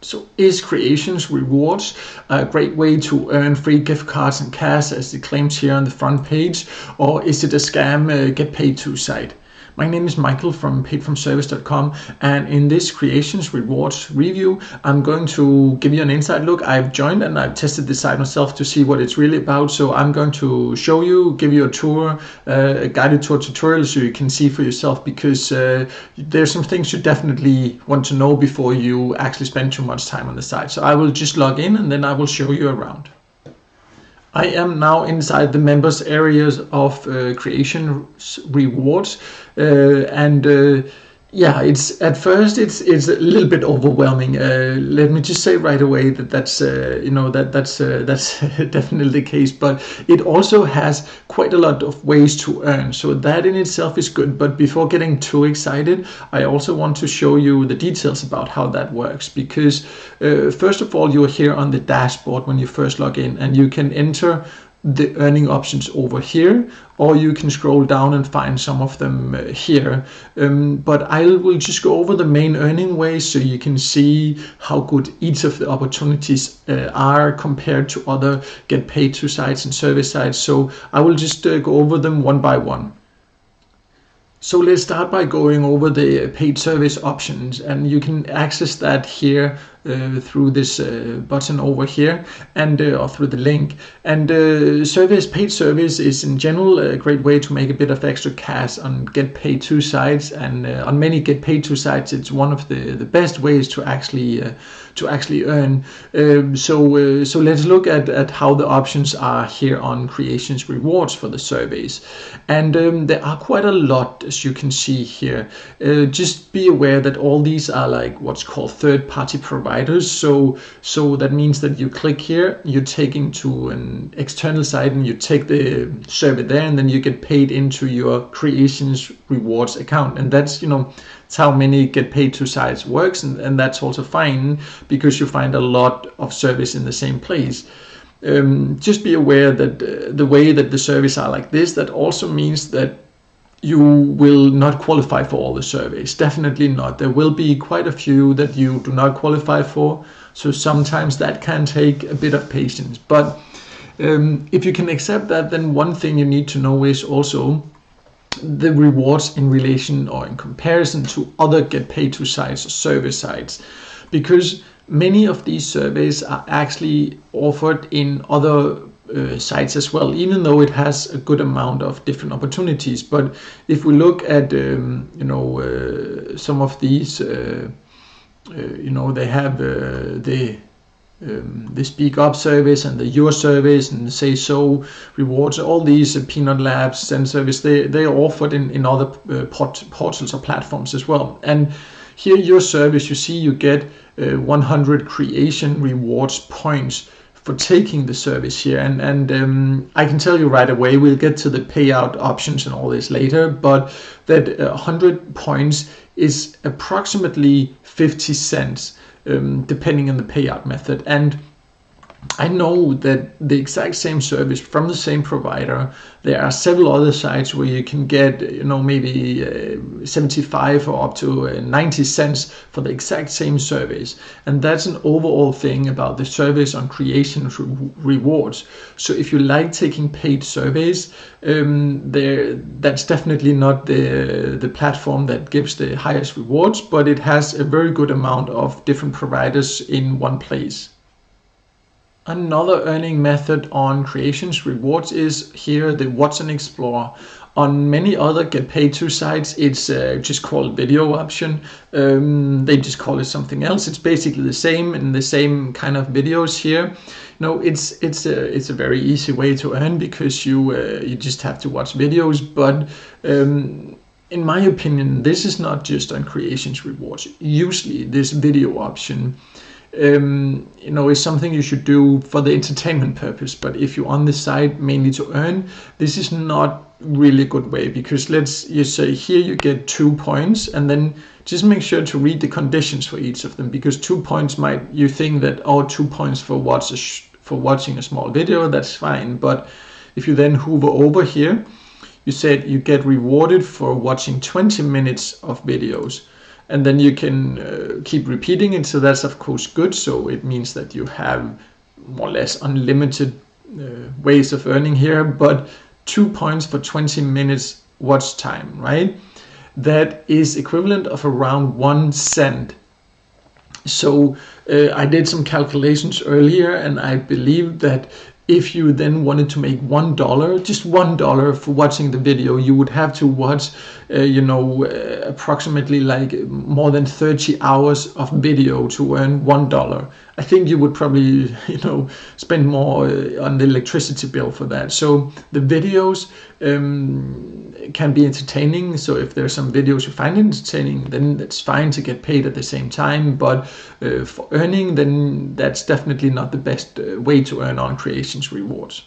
So is Creations Rewards a great way to earn free gift cards and cash as it claims here on the front page, or is it a scam get paid to site? My name is Michael from paidfromservice.com, and in this Creations Rewards review, I'm going to give you an inside look. I've joined and I've tested the site myself to see what it's really about. So I'm going to show you, give you a tour, a guided tour tutorial so you can see for yourself, because there's some things you definitely want to know before you actually spend too much time on the site. So I will just log in and then I will show you around. I am now inside the members areas of Creations Rewards, yeah, it's at first it's a little bit overwhelming. Let me just say right away that that's definitely the case. But it also has quite a lot of ways to earn, so that in itself is good. But before getting too excited, I also want to show you the details about how that works. Because first of all, you're here on the dashboard when you first log in, and you can enter the earning options over here, or you can scroll down and find some of them here. But I will just go over the main earning ways so you can see how good each of the opportunities are compared to other get paid to sites and service sites. So I will just go over them one by one. So let's start by going over the paid service options, and you can access that here through this button over here, and or through the link. And paid service is in general a great way to make a bit of extra cash on get paid to sites, and on many get paid to sites it's one of the best ways to actually earn. So let's look at how the options are here on Creations Rewards for the surveys. And there are quite a lot, as you can see here. Just be aware that all these are like what's called third-party providers. So that means that you click here, you're taking to an external site, and you take the survey there, and then you get paid into your Creations Rewards account. And that's it's how many get paid to sites works, and that's also fine because you find a lot of service in the same place. Just be aware that the way that the surveys are like this, that also means that you will not qualify for all the surveys. Definitely not. There will be quite a few that you do not qualify for. So sometimes that can take a bit of patience. But if you can accept that, then one thing you need to know is also the rewards in relation or in comparison to other get paid to sites or service sites. Because many of these surveys are actually offered in other sites as well, even though it has a good amount of different opportunities. But if we look at some of these, they have the Speak Up service and the Your service and the Say So rewards. All these Peanut Labs, Send service, they are offered in other portals or platforms as well. And here, Your service, you see, you get 100 Creation Rewards points for taking the service here, and I can tell you right away, we'll get to the payout options and all this later, but that 100 points is approximately 50 cents depending on the payout method. And I know that the exact same service from the same provider, there are several other sites where you can get, maybe 75 or up to 90 cents for the exact same service. And that's an overall thing about the service on Creations Rewards. So if you like taking paid surveys, that's definitely not the platform that gives the highest rewards, but it has a very good amount of different providers in one place. Another earning method on Creations Rewards is here the Watch and Explore. On many other get paid to sites, it's just called video option. They just call it something else. It's basically the same and the same kind of videos here. It's a very easy way to earn because you just have to watch videos. But in my opinion, this is not just on Creations Rewards. Usually, this video option is something you should do for the entertainment purpose. But if you're on the site mainly to earn, this is not really a good way, because let's just say here you get 2 points, and then just make sure to read the conditions for each of them, because 2 points you think that 2 points for watching a small video, that's fine. But if you then hover over here, you said you get rewarded for watching 20 minutes of videos. and then you can keep repeating it. So that's of course good. So it means that you have more or less unlimited ways of earning here, but 2 points for 20 minutes watch time, right? That is equivalent of around 1 cent. So I did some calculations earlier, and I believe that if you then wanted to make $1, just $1 for watching the video, you would have to watch, approximately like more than 30 hours of video to earn $1. I think you would probably, spend more on the electricity bill for that. So the videos can be entertaining. So if there's some videos you find entertaining, then it's fine to get paid at the same time. But for earning, then that's definitely not the best way to earn on CreationsRewards.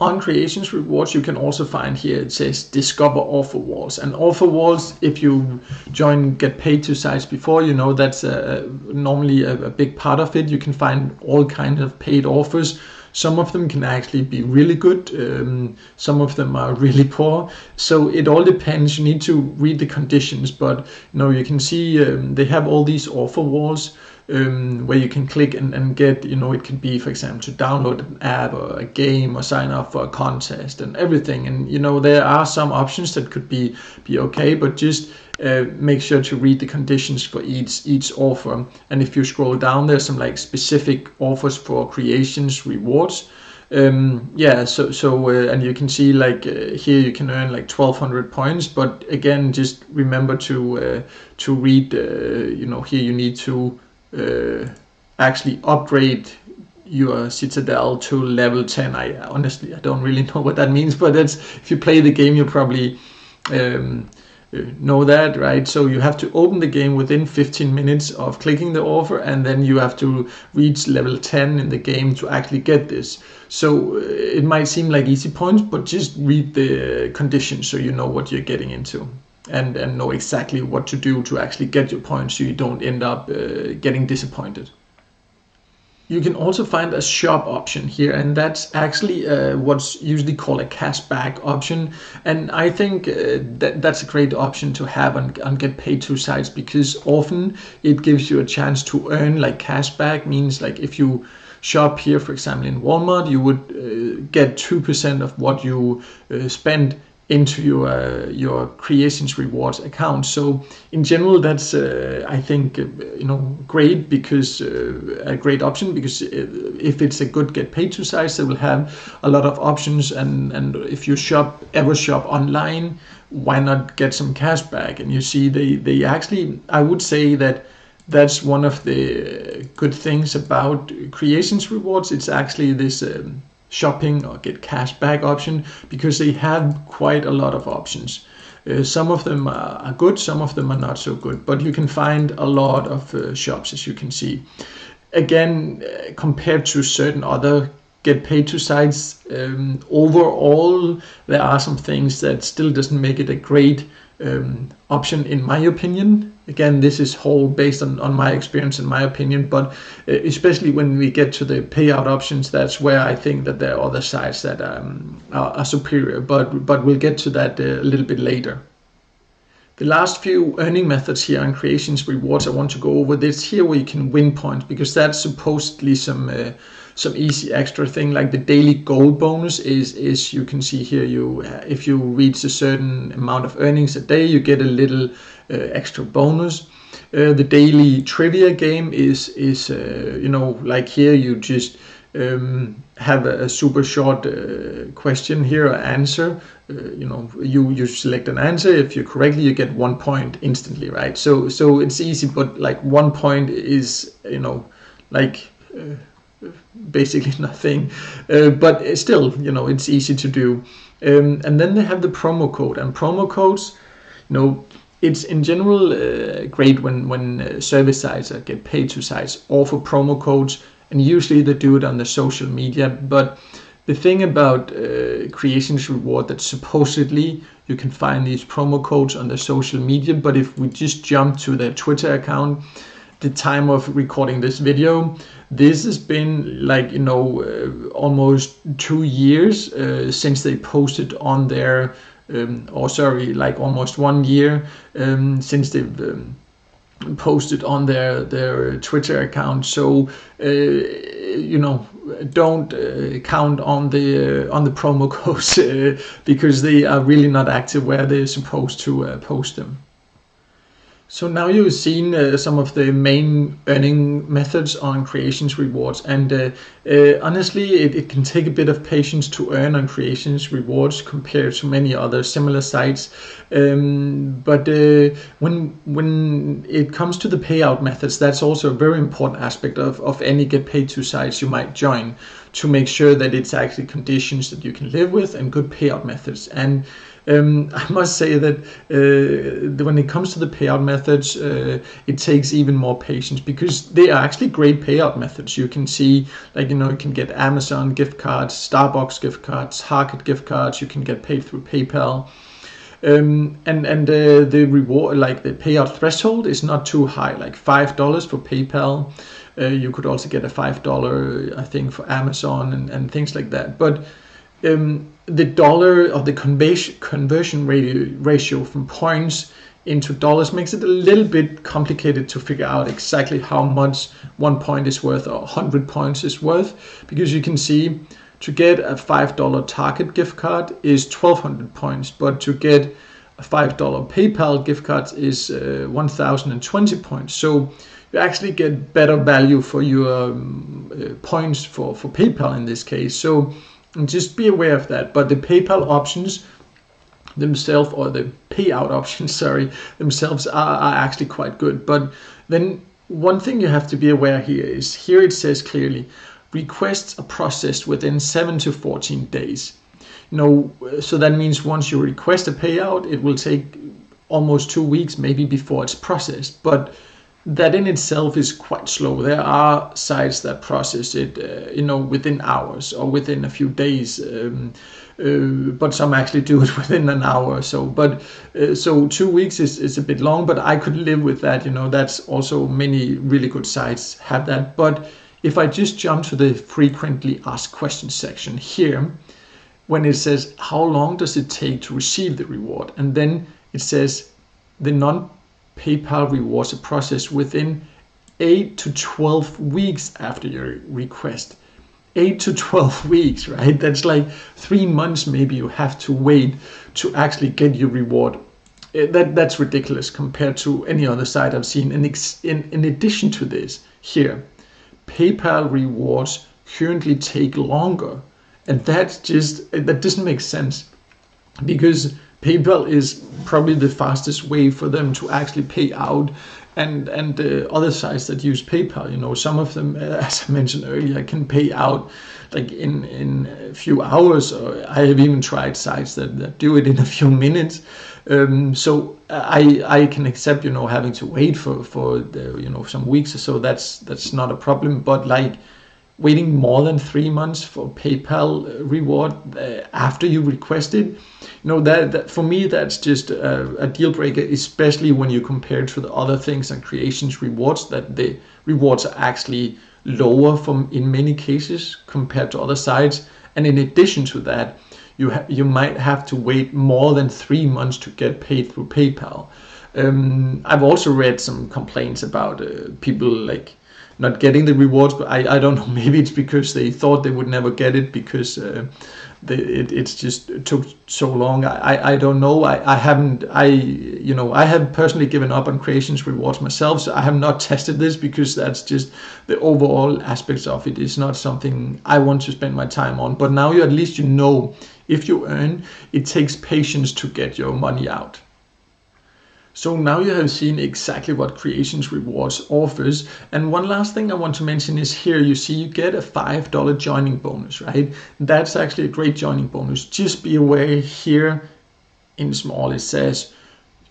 On CreationsRewards, you can also find here, it says discover offer walls. And offer walls, if you join get paid to sites before, that's normally a big part of it. You can find all kinds of paid offers. Some of them can actually be really good. Some of them are really poor. So it all depends. You need to read the conditions, but you can see they have all these offer walls where you can click and get, it can be, for example, to download an app or a game or sign up for a contest and everything. And there are some options that could be okay, but just make sure to read the conditions for each offer. And if you scroll down, there's some like specific offers for CreationsRewards. And you can see like here you can earn like 1,200 points, but again, just remember to read. Here you need to actually upgrade your Citadel to level 10. I honestly don't really know what that means, but that's, if you play the game, you probably know that, right? So you have to open the game within 15 minutes of clicking the offer, and then you have to reach level 10 in the game to actually get this. So it might seem like easy points, but just read the conditions so you know what you're getting into, and know exactly what to do to actually get your points so you don't end up getting disappointed. You can also find a shop option here, and that's actually what's usually called a cashback option. And I think that's a great option to have on get paid to sites, because often it gives you a chance to earn like cashback. Means like if you shop here, for example, in Walmart, you would get 2% of what you spend into your CreationsRewards account. So in general, that's I think great, because a great option, because if it's a good get paid to sites, they will have a lot of options, and if you ever shop online, why not get some cash back? And you see they actually, I would say that's one of the good things about CreationsRewards. It's actually this shopping or get cash back option, because they have quite a lot of options. Some of them are good, some of them are not so good, but you can find a lot of shops, as you can see. Again, compared to certain other get paid to sites, overall there are some things that still doesn't make it a great option, in my opinion. Again, this is whole based on my experience and my opinion, but especially when we get to the payout options, that's where I think that there are other sites that are superior, but we'll get to that a little bit later. The last few earning methods here on CreationsRewards I want to go over this here, where you can win points, because that's supposedly some easy extra thing. Like the daily gold bonus is you can see here, if you reach a certain amount of earnings a day, you get a little extra bonus. The daily trivia game is like here you just have a super short question here, or answer. You select an answer. If you correctly, you get 1 point instantly, right? So it's easy, but like 1 point is basically nothing, but still, it's easy to do. And then they have the promo code, and promo codes, it's in general great when service sites or get paid to sites offer promo codes, and usually they do it on the social media. But the thing about CreationsRewards, that supposedly you can find these promo codes on the social media, but if we just jump to their Twitter account, the time of recording this video, this has been like almost 2 years since they posted on their or sorry, like almost 1 year since they've posted on their Twitter account. So you know, don't count on the promo codes because they are really not active where they're supposed to post them. So now you've seen some of the main earning methods on CreationsRewards, and honestly, it can take a bit of patience to earn on CreationsRewards compared to many other similar sites. But when it comes to the payout methods, that's also a very important aspect of any get paid to sites you might join, to make sure that it's actually conditions that you can live with and good payout methods. And I must say that when it comes to the payout methods, it takes even more patience, because they are actually great payout methods. You can see, like, you know, you can get Amazon gift cards, Starbucks gift cards, Target gift cards. You can get paid through PayPal. And the reward, like the payout threshold, is not too high, like $5 for PayPal. You could also get a $5, I think, for Amazon and things like that. But the dollar, or the conversion ratio from points into dollars, makes it a little bit complicated to figure out exactly how much 1 point is worth or 100 points is worth, because you can see to get a $5 Target gift card is 1,200 points, but to get a $5 PayPal gift card is 1,020 points. So you actually get better value for your points for PayPal in this case. So just be aware of that. But the PayPal options themselves, or the payout options, sorry, themselves are actually quite good. But then one thing you have to be aware here is, here it says clearly, requests are processed within 7 to 14 days. You know, so that means once you request a payout, it will take almost 2 weeks, maybe, before it's processed. But that in itself is quite slow. There are sites that process it, you know, within hours or within a few days, but some actually do it within an hour or so. But so 2 weeks is a bit long, but I could live with that. You know, that's also, many really good sites have that. But if I just jump to the frequently asked questions section here, when it says how long does it take to receive the reward, and then it says the non-PayPal rewards are processed within 8 to 12 weeks after your request. 8 to 12 weeks, right? That's like 3 months maybe you have to wait to actually get your reward. That's ridiculous compared to any other site I've seen. And in addition to this, here, PayPal rewards currently take longer, and that doesn't make sense, because PayPal is probably the fastest way for them to actually pay out, and other sites that use PayPal, you know, some of them, as I mentioned earlier, can pay out like in a few hours, or I have even tried sites that do it in a few minutes. So I can accept, you know, having to wait for the, you know, some weeks or so. That's not a problem. But like waiting more than 3 months for PayPal reward after you requested, you know, that for me, that's just a deal breaker, especially when you compare to the other things on CreationsRewards, that the rewards are actually lower in many cases compared to other sites. And in addition to that, you might have to wait more than 3 months to get paid through PayPal. I've also read some complaints about people like not getting the rewards, but I don't know, maybe it's because they thought they would never get it because it's just took so long. I don't know. I have personally given up on CreationsRewards myself, so I have not tested this, because that's just the overall aspects of it is not something I want to spend my time on. But now at least you know, if you earn, it takes patience to get your money out. So now you have seen exactly what CreationsRewards offers. And one last thing I want to mention is here you see you get a $5 joining bonus, right? That's actually a great joining bonus. Just be aware here in small it says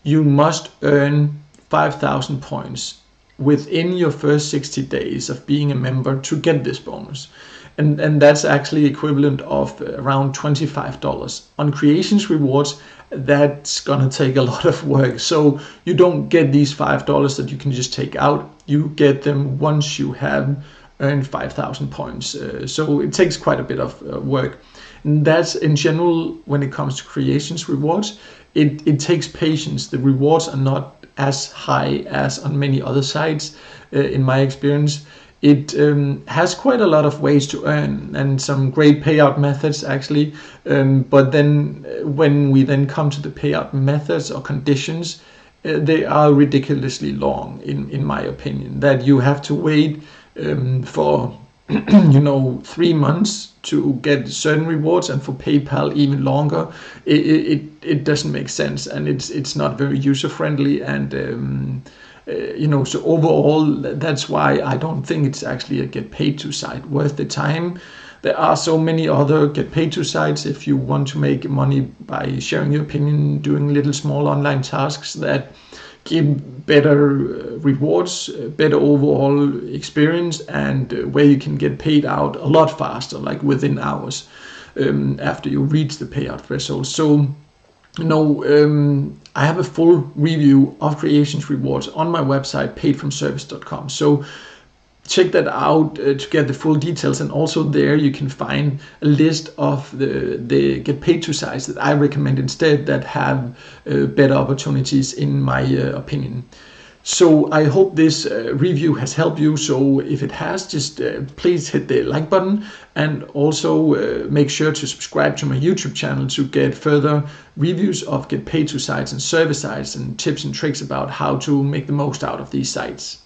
you must earn 5,000 points within your first 60 days of being a member to get this bonus. And that's actually equivalent of around $25. On CreationsRewards, that's gonna take a lot of work. So you don't get these $5 that you can just take out. You get them once you have earn 5,000 points. So it takes quite a bit of work. And that's in general when it comes to CreationsRewards. It takes patience. The rewards are not as high as on many other sites, in my experience. It has quite a lot of ways to earn and some great payout methods actually. But then when we then come to the payout methods or conditions, they are ridiculously long in my opinion. That you have to wait for 3 months to get certain rewards, and for PayPal even longer. It doesn't make sense, and it's not very user friendly, and so overall that's why I don't think it's actually a get paid to site worth the time. There are so many other get paid to sites if you want to make money by sharing your opinion, doing little small online tasks that give better rewards, better overall experience, and where you can get paid out a lot faster, like within hours after you reach the payout threshold. So I have a full review of CreationsRewards on my website, paidfromservice.com. So check that out to get the full details, and also there you can find a list of the get paid to sites that I recommend instead, that have better opportunities in my opinion. So I hope this review has helped you. So if it has, just please hit the like button, and also make sure to subscribe to my YouTube channel to get further reviews of get paid to sites and service sites, and tips and tricks about how to make the most out of these sites.